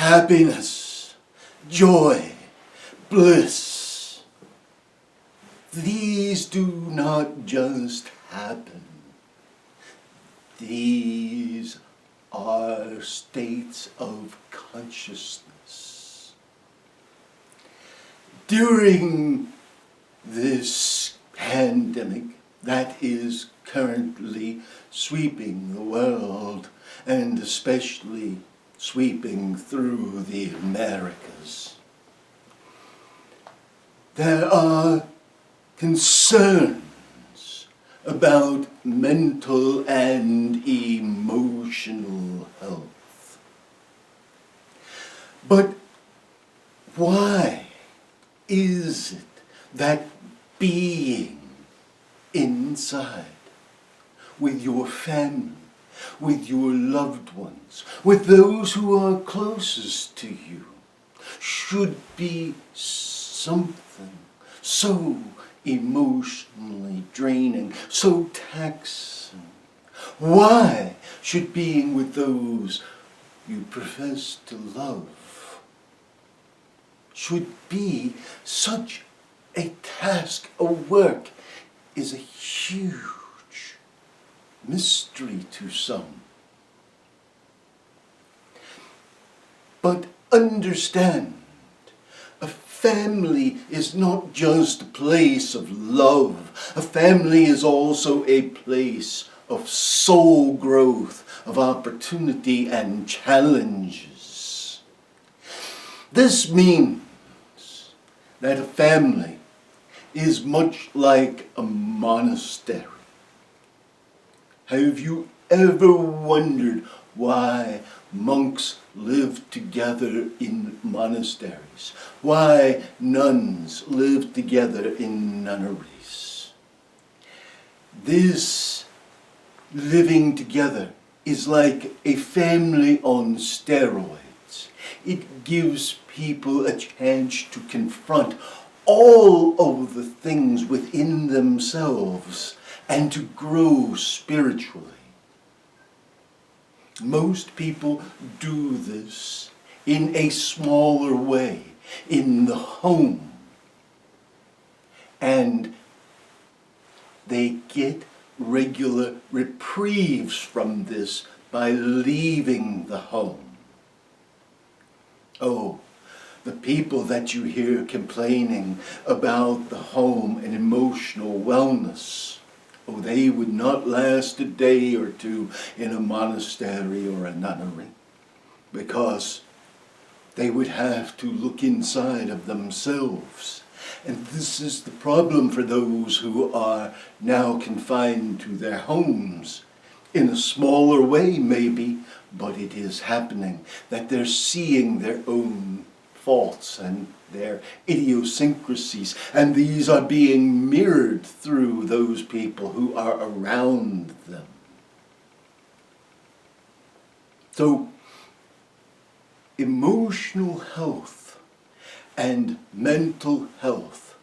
happiness, joy, bliss. These do not just happen. These are states of consciousness. During this pandemic that is currently sweeping the world, and especially sweeping through the Americas, there are concerns about mental and emotional health. But why is it that being inside with your family, with your loved ones, with those who are closest to you, should be something so emotionally draining, so taxing? Why should being with those you profess to love should be such a task, a work, is a huge mystery to some. But understand, a family is not just a place of love. A family is also a place of soul growth, of opportunity and challenges. This means that a family is much like a monastery. Have you ever wondered why monks live together in monasteries? Why nuns live together in nunneries? This living together is like a family on steroids. It gives people a chance to confront all of the things within themselves and to grow spiritually. Most people do this in a smaller way, in the home. And they get regular reprieves from this by leaving the home. Oh, the people that you hear complaining about the home and emotional wellness, oh, they would not last a day or two in a monastery or a nunnery, because they would have to look inside of themselves. And this is the problem for those who are now confined to their homes, in a smaller way maybe, but it is happening, that they're seeing their own faults and their idiosyncrasies, and these are being mirrored through those people who are around them. So, emotional health and mental health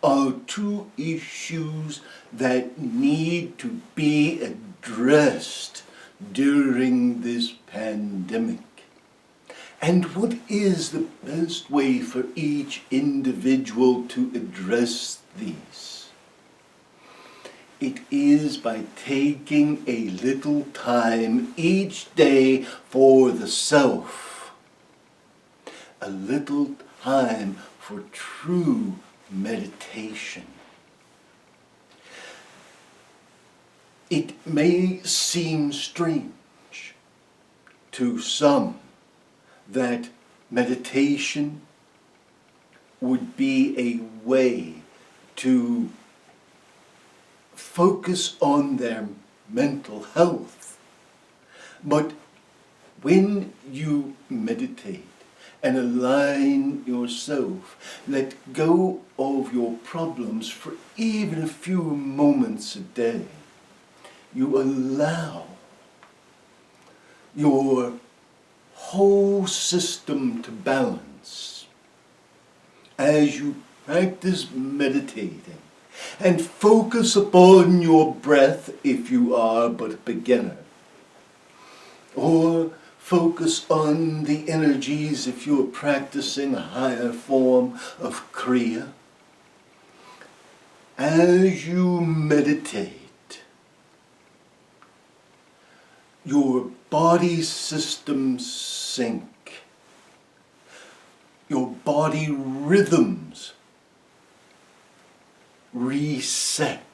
are two issues that need to be addressed during this pandemic. And what is the best way for each individual to address these? It is by taking a little time each day for the self. A little time for true meditation. It may seem strange to some that meditation would be a way to focus on their mental health. But when you meditate and align yourself, let go of your problems for even a few moments a day, you allow your whole system to balance as you practice meditating and focus upon your breath if you are but a beginner, or Focus on the energies if you're practicing a higher form of Kriya. As you meditate, your body systems sync. Your body rhythms reset.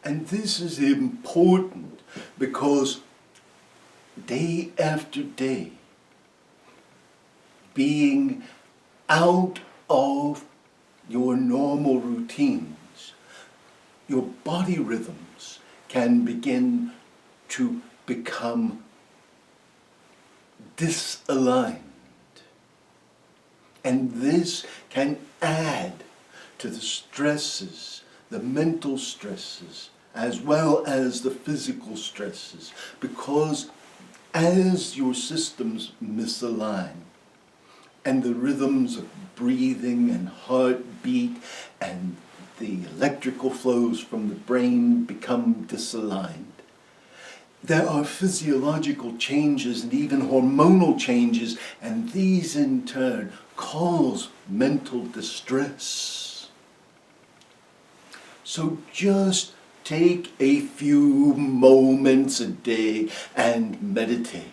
And this is important because day after day, being out of your normal routines, your body rhythms can begin to become disaligned. And this can add to the stresses, the mental stresses, as well as the physical stresses, because as your systems misalign and the rhythms of breathing and heartbeat and the electrical flows from the brain become disaligned, there are physiological changes and even hormonal changes, and these in turn cause mental distress. So just take a few moments a day and meditate.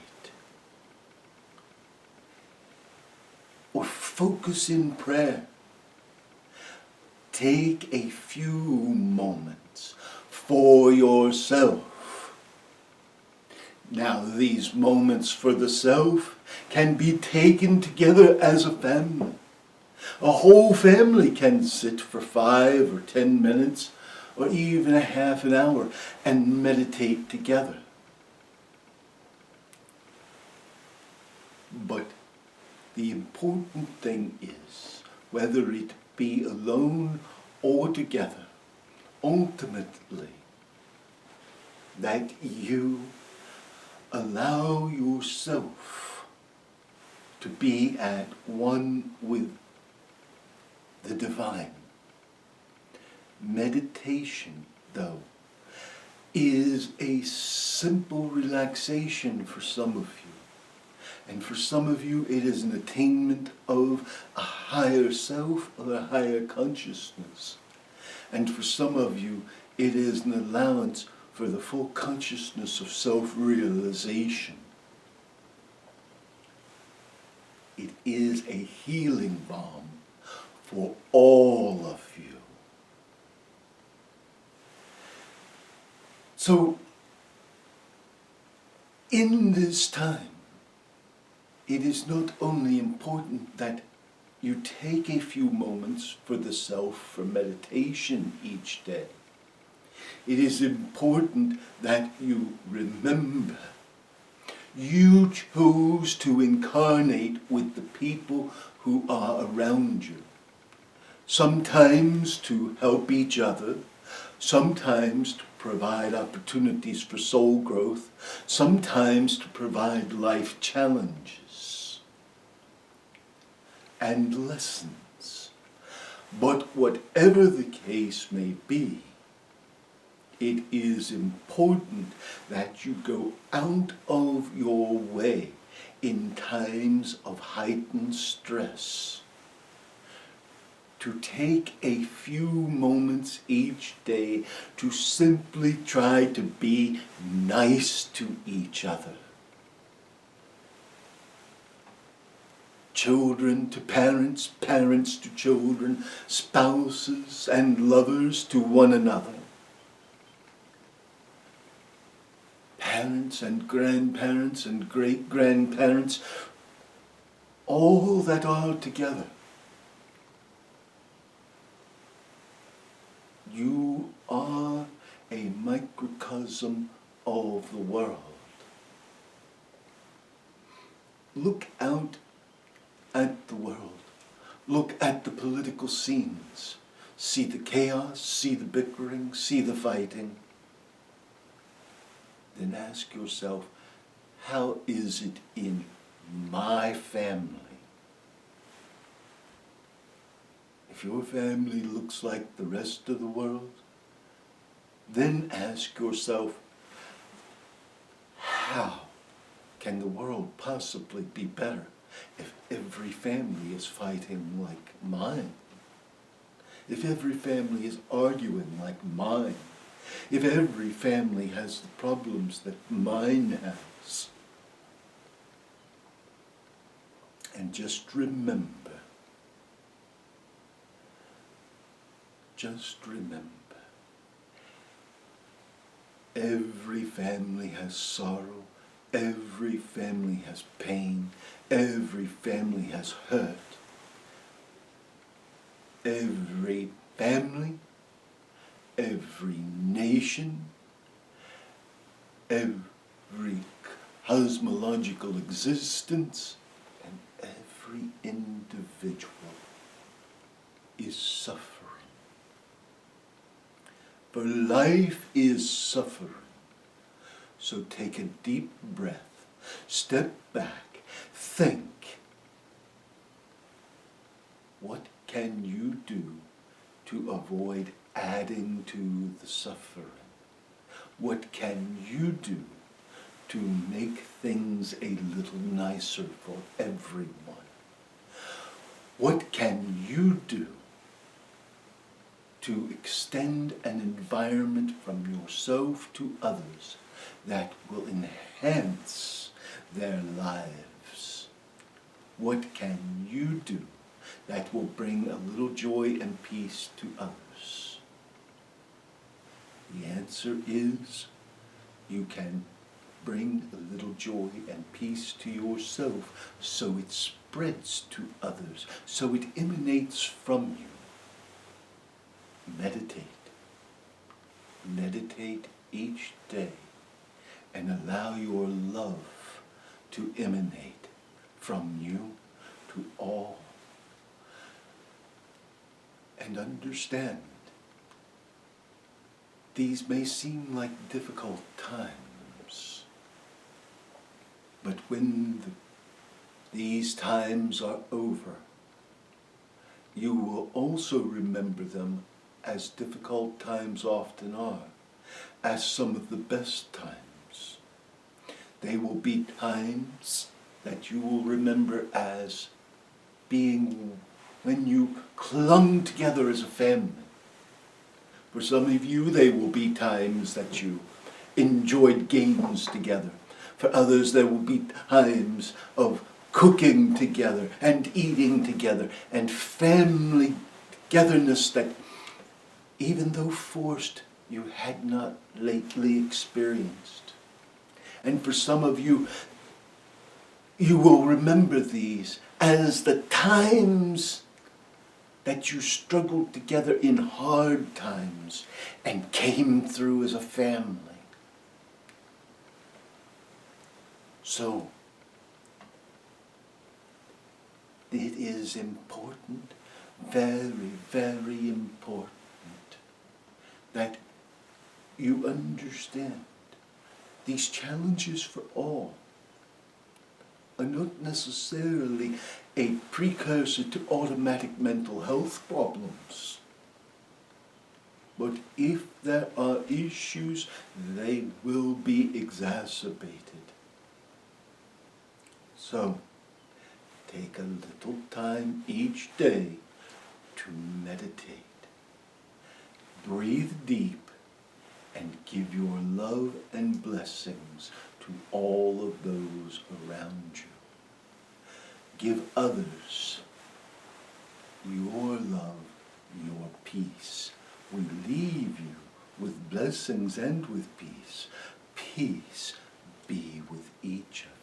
Or focus in prayer. Take a few moments for yourself. Now, these moments for the self can be taken together as a family. A whole family can sit for 5 or 10 minutes or even a half an hour and meditate together. But the important thing is, whether it be alone or together, ultimately, that you allow yourself to be at one with the divine. Meditation, though, is a simple relaxation for some of you. And for some of you, it is an attainment of a higher self or a higher consciousness. And for some of you, it is an allowance for the full consciousness of self-realization. It is a healing balm for all of you. So, in this time, it is not only important that you take a few moments for the self, for meditation each day. It is important that you remember you chose to incarnate with the people who are around you. Sometimes to help each other, sometimes to provide opportunities for soul growth, sometimes to provide life challenges and lessons. But whatever the case may be, it is important that you go out of your way in times of heightened stress to take a few moments each day to simply try to be nice to each other. Children to parents, parents to children, spouses and lovers to one another. Parents and grandparents and great-grandparents, all that are together. You are a microcosm of the world. Look out at the world. Look at the political scenes. See the chaos, see the bickering, see the fighting. Then ask yourself, how is it in my family? If your family looks like the rest of the world, then ask yourself, how can the world possibly be better if every family is fighting like mine? If every family is arguing like mine? If every family has the problems that mine has? And just remember, every family has sorrow, every family has pain, every family has hurt. Every family, every nation, every cosmological existence, and every individual is suffering. For life is suffering. So take a deep breath, step back, think. What can you do to avoid adding to the suffering? What can you do to make things a little nicer for everyone? What can you do to extend an environment from yourself to others that will enhance their lives? What can you do that will bring a little joy and peace to others? The answer is, you can bring a little joy and peace to yourself so it spreads to others, so it emanates from you. Meditate. Meditate each day and allow your love to emanate from you to all. And understand, these may seem like difficult times, but when these times are over, you will also remember them as difficult times often are, as some of the best times. They will be times that you will remember as being when you clung together as a family. For some of you, they will be times that you enjoyed games together. For others, there will be times of cooking together and eating together and family togetherness that, even though forced, you had not lately experienced. And for some of you, you will remember these as the times that you struggled together in hard times and came through as a family. So, it is important, very, very important, that you understand these challenges for all are not necessarily a precursor to automatic mental health problems. But if there are issues, they will be exacerbated. So, take a little time each day to meditate. Breathe deep and give your love and blessings to all of those around you. Give others your love, your peace. We leave you with blessings and with peace. Peace be with each of you.